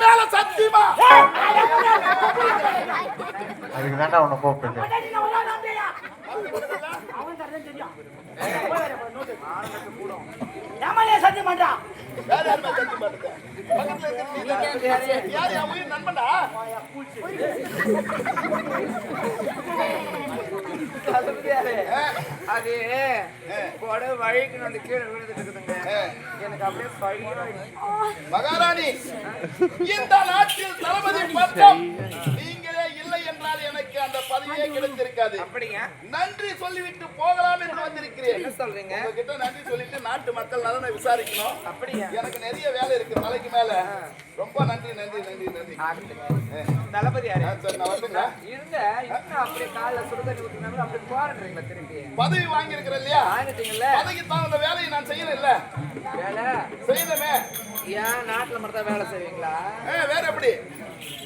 மேல சத்தியமா அதுக்கு தாண்டா உன்னை கூப்பிட்டு சத்தியம் பண்றா நண்பனா அது கொடை வழிக்கு வந்து கீழே விழுந்துட்டு இருக்குதுங்க. எனக்கு அப்படியே மகாராணி, இந்த நாட்டில் தளபதி பட்டம் நீங்களே இல்லை என்றால் எனக்கு அந்த பதவியே கிடைத்திருக்காது. அப்படிங்க நன்றி சொல்லிவிட்டு போகலாம் என்று வந்திருக்கிறேன். என்ன சொல்றீங்க? உங்ககிட்ட நன்றி சொல்லிட்டு நாட்டு மக்கள் நலனை விசாரிக்கணும். அப்படியா? எனக்கு நிறைய வேலை இருக்கு தலைக்கு மேல. ரொம்ப நன்றி நன்றி நன்றி நன்றி. தளபதி யாரு? சரி, நான் வந்துங்க. இருங்க, இன்னும் அப்படியே காலைல சுடுதண்ணி ஊத்தினாலும் அப்படி போறீங்களா திருப்பி? பதவி வாங்கி இருக்கிறேன் இல்லையா? வாங்கிட்டீங்கல்ல? பதவிக்கு தான் அந்த வேலையை நான் செய்யணும் இல்ல? வேலை செய்யணுமே. ஏன் நாட்டுல மட்டும் தான் வேலை செய்வீங்களா? வேற எப்படி?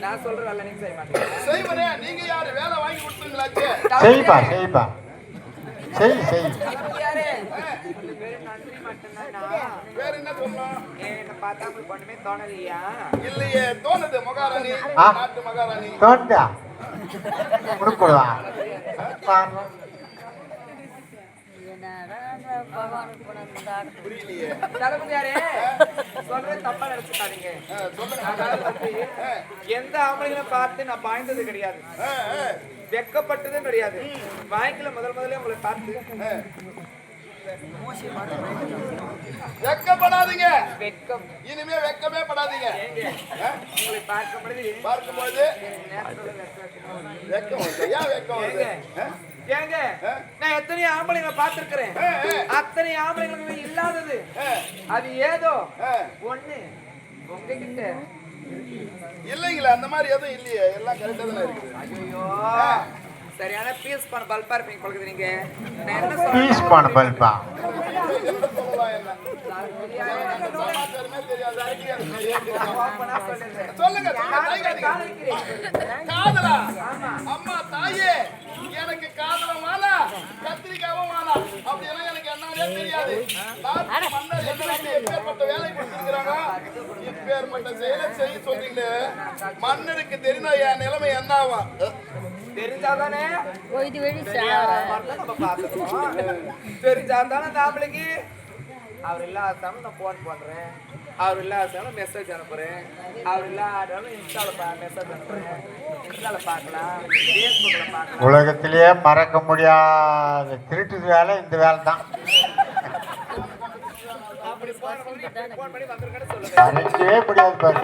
நான் சொல்ற வேலை நீங்க செய்ய மாட்டீங்க. செய்வனே. நீங்க யாரு வேலை வாங்கி கொடுத்தீங்களாச்சு? செய்ப்பா செய்ப்பா செய் செய். யாரு? நன்றி மட்டும்தான். வேற என்ன சொல்லலாம்? என்ன பார்த்தா உங்களுக்கு ஒண்ணுமே தோணலையா? இல்லையே, தோணுது மகாராணி. நாட்டு மகாராணி தோண்டா கொடுக்குறா புரியலையே. தளபதி யாரு? சொல்றது தப்பா நினைச்சுக்காதீங்க. அதாவது வந்து எந்த ஆம்பளைங்களும் பார்த்து நான் பாய்ந்தது கிடையாது, வெக்கப்பட்டதும் கிடையாது. வாய்க்குல முதல்ல உங்களை பார்த்து வெக்கப்படாதீங்க. வெக்கம் இனிமே வெக்கமே படாதீங்க. உங்களை பார்க்கும்போது வெக்கம் வருது. ஏன் வெக்கம் வருது? ஏங்க, நான் எத்தனை ஆம்பளைங்களை பார்த்திருக்கிறேன். அத்தனை ஆம்பளைங்களுக்கு இல்லாதது அது ஏதோ ஒண்ணு உங்ககிட்ட இல்லைங்களா? அந்த மாதிரி எதுவும் இல்லையே, எல்லாம் கரெக்டா தானே இருக்குது. ஐயோ, சரியான பீஸ் பண்ண பல்பா இருப்பீங்க பழகுது. நீங்க பீஸ் பண்ண பல்பா சமாச்சாரமே தெரியாது. சொல்லுங்க. காதலா? அம்மா தாயே, எனக்கு காதலும் வேணா, கத்திரிக்காவும் வேணா. அப்படியெல்லாம் எனக்கு என்னன்னே தெரியாது. மன்னர் எனக்கு எப்பேற்பட்ட வேலை கொடுத்திருக்கிறாங்க, இப்பேற்பட்ட செயலை செய்ய சொல்றீங்களே. மன்னருக்கு தெரிந்தா என் நிலைமை என்ன ஆகும்? தெரிஞ்சாதானே தெரிஞ்சாதானே நாமளுக்கு. அவர் இல்லாதாலும் நான் போன் பண்றேன், அவர் இல்லாதாலும் மெசேஜ் அனுப்புறேன், அவர் இல்லாதாலும் இன்ஸ்டால மெசேஜ் அனுப்புறேன், இன்ஸ்டால பார்க்கலாம், ஃபேஸ்புக்ல பார்க்கலாம். உலகத்திலேயே மறக்க முடியாத திருட்டு வேலை இந்த வேலை தான். அப்படி போன் பண்ணி வந்திருக்கேன்னு சொல்லுங்க. முடியாது பாரு.